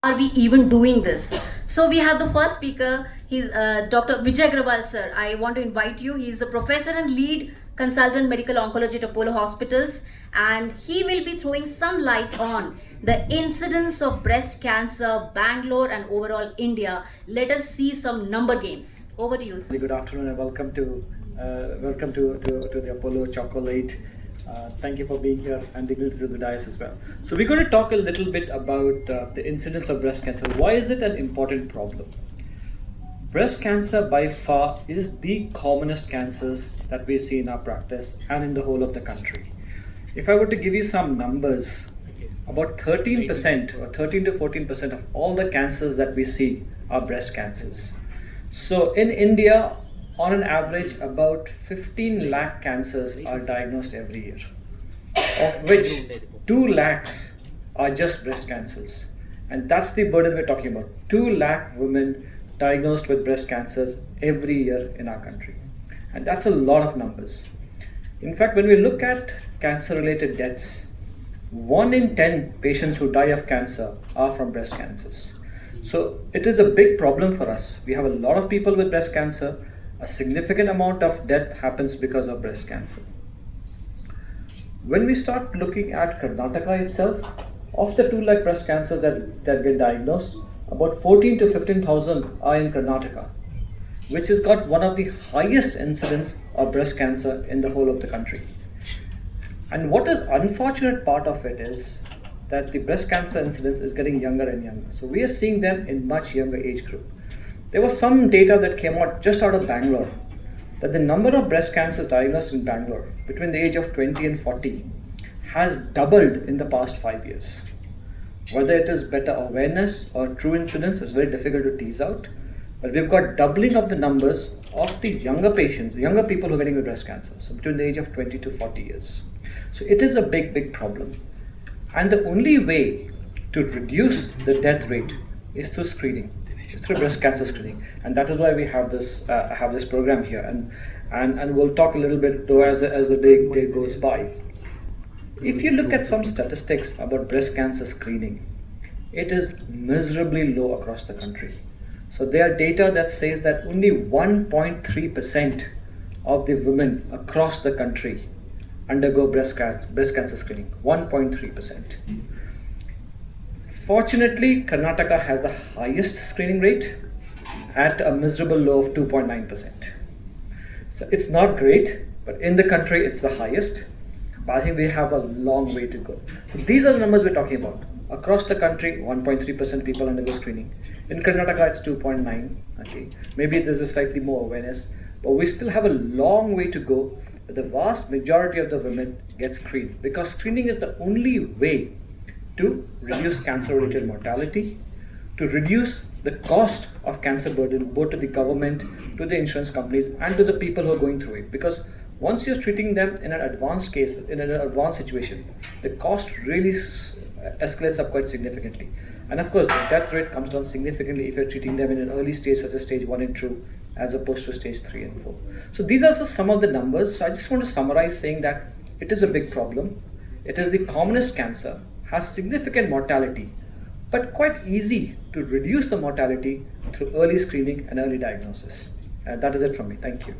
are we even doing this? So we have the first speaker. He's Dr. Vijay Agrawal, sir. I want to invite you. He's a professor and lead consultant medical oncologist at Apollo Hospitals, and he will be throwing some light on the incidence of breast cancer, Bangalore, and overall India. Let us see some number games. Over to you, sir. Good afternoon and welcome to the Apollo Chocolate. Thank you for being here and dignitaries of the dais as well. So we're going to talk a little bit about the incidence of breast cancer. Why is it an important problem? Breast cancer by far is the commonest cancers that we see in our practice and in the whole of the country. If I were to give you some numbers, about 13% or 13 to 14% of all the cancers that we see are breast cancers. So in India, on an average, about 15 lakh cancers are diagnosed every year, of which 2 lakhs are just breast cancers. And that's the burden we're talking about. 2 lakh women diagnosed with breast cancers every year in our country. And that's a lot of numbers. In fact, when we look at cancer-related deaths, 1 in 10 patients who die of cancer are from breast cancers. So it is a big problem for us. We have a lot of people with breast cancer. A significant amount of death happens because of breast cancer. When we start looking at Karnataka itself, of the 2 lakh breast cancers that get diagnosed, about 14 to 15,000 are in Karnataka, which has got one of the highest incidence of breast cancer in the whole of the country. And what is unfortunate part of it is that the breast cancer incidence is getting younger and younger. So we are seeing them in much younger age group. There was some data that came out just out of Bangalore that the number of breast cancers diagnosed in Bangalore between the age of 20 and 40 has doubled in the past 5 years. Whether it is better awareness or true incidence is very difficult to tease out, but we've got doubling of the numbers of the younger patients, younger people who are getting the breast cancer, so between the age of 20 to 40 years. So it is a big problem. And the only way to reduce the death rate is through screening. It's through breast cancer screening, and that is why we have this program here, and we'll talk a little bit though as the day goes by. If you look at some statistics about breast cancer screening, it is miserably low across the country. So there are data that says that only 1.3% of the women across the country undergo breast cancer screening. 1.3%. Fortunately, Karnataka has the highest screening rate at a miserable low of 2.9%. So it's not great, but in the country it's the highest. But I think we have a long way to go. So these are the numbers we're talking about. Across the country, 1.3% people undergo screening. In Karnataka, it's 2.9%. Okay, maybe there's a slightly more awareness, but we still have a long way to go. But the vast majority of the women get screened because screening is the only way to reduce cancer-related mortality, to reduce the cost of cancer burden both to the government, to the insurance companies, and to the people who are going through it. Because once you're treating them in an advanced case, in an advanced situation, the cost really escalates up quite significantly. And of course, the death rate comes down significantly if you're treating them in an early stage such as stage 1 and 2, as opposed to stage 3 and 4. So these are just some of the numbers. So I just want to summarize saying that it is a big problem. It is the commonest cancer, has significant mortality, but quite easy to reduce the mortality through early screening and early diagnosis. That is it from me. Thank you.